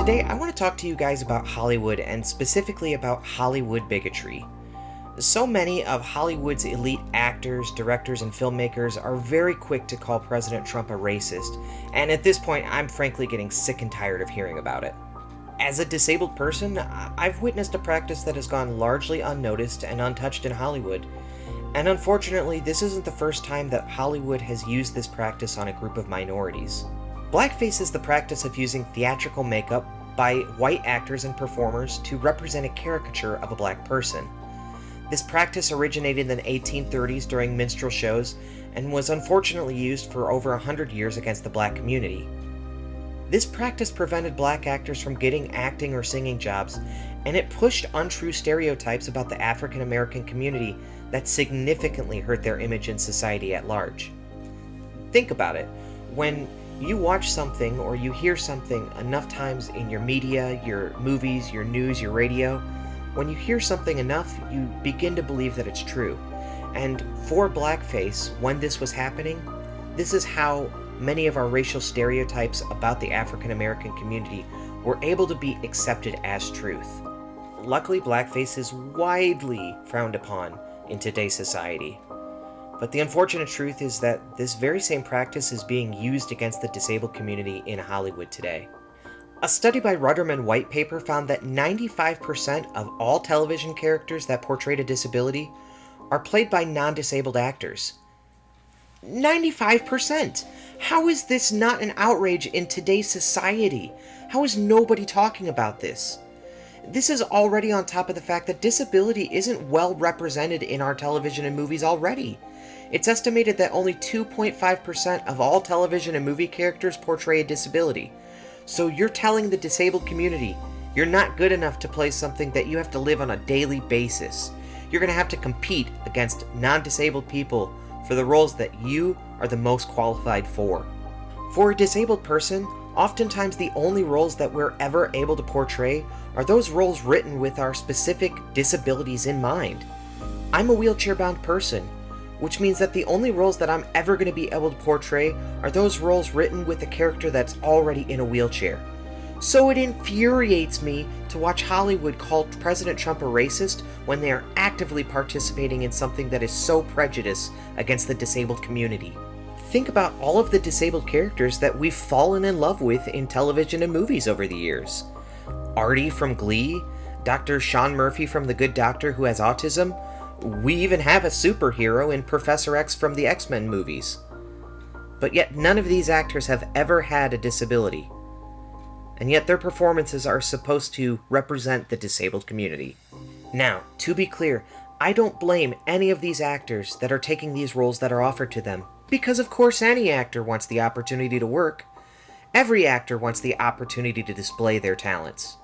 Today, I want to talk to you guys about Hollywood and specifically about Hollywood bigotry. So many of Hollywood's elite actors, directors, and filmmakers are very quick to call President Trump a racist, and at this point, I'm frankly getting sick and tired of hearing about it. As a disabled person, I've witnessed a practice that has gone largely unnoticed and untouched in Hollywood, and unfortunately, this isn't the first time that Hollywood has used this practice on a group of minorities. Blackface is the practice of using theatrical makeup by white actors and performers to represent a caricature of a black person. This practice originated in the 1830s during minstrel shows and was unfortunately used for over 100 years against the black community. This practice prevented black actors from getting acting or singing jobs, and it pushed untrue stereotypes about the African American community that significantly hurt their image in society at large. Think about it. When you watch something or you hear something enough times in your media, your movies, your news, your radio, when you hear something enough, you begin to believe that it's true. And for blackface, when this was happening, this is how many of our racial stereotypes about the African American community were able to be accepted as truth. Luckily, blackface is widely frowned upon in today's society. But the unfortunate truth is that this very same practice is being used against the disabled community in Hollywood today. A study by Rudderman White paper found that 95% of all television characters that portrayed a disability are played by non-disabled actors. 95%! How is this not an outrage in today's society? How is nobody talking about this? This is already on top of the fact that disability isn't well represented in our television and movies already. It's estimated that only 2.5% of all television and movie characters portray a disability. So you're telling the disabled community you're not good enough to play something that you have to live on a daily basis. You're going to have to compete against non-disabled people for the roles that you are the most qualified for. For a disabled person, oftentimes the only roles that we're ever able to portray are those roles written with our specific disabilities in mind. I'm a wheelchair-bound person, which means that the only roles that I'm ever going to be able to portray are those roles written with a character that's already in a wheelchair. So it infuriates me to watch Hollywood call President Trump a racist when they are actively participating in something that is so prejudiced against the disabled community. Think about all of the disabled characters that we've fallen in love with in television and movies over the years. Artie from Glee, Dr. Sean Murphy from The Good Doctor who has autism. We even have a superhero in Professor X from the X-Men movies. But yet none of these actors have ever had a disability. And yet their performances are supposed to represent the disabled community. Now, to be clear, I don't blame any of these actors that are taking these roles that are offered to them, because of course any actor wants the opportunity to work. Every actor wants the opportunity to display their talents.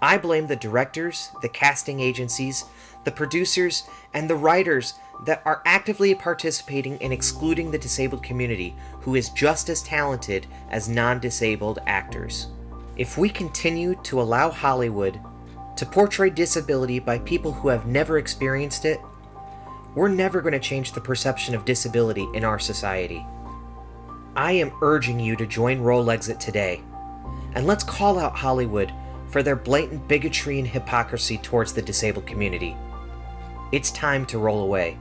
I blame the directors, the casting agencies, the producers, and the writers that are actively participating in excluding the disabled community, who is just as talented as non-disabled actors. If we continue to allow Hollywood to portray disability by people who have never experienced it, we're never going to change the perception of disability in our society. I am urging you to join RollExit today, and let's call out Hollywood for their blatant bigotry and hypocrisy towards the disabled community. It's time to roll away.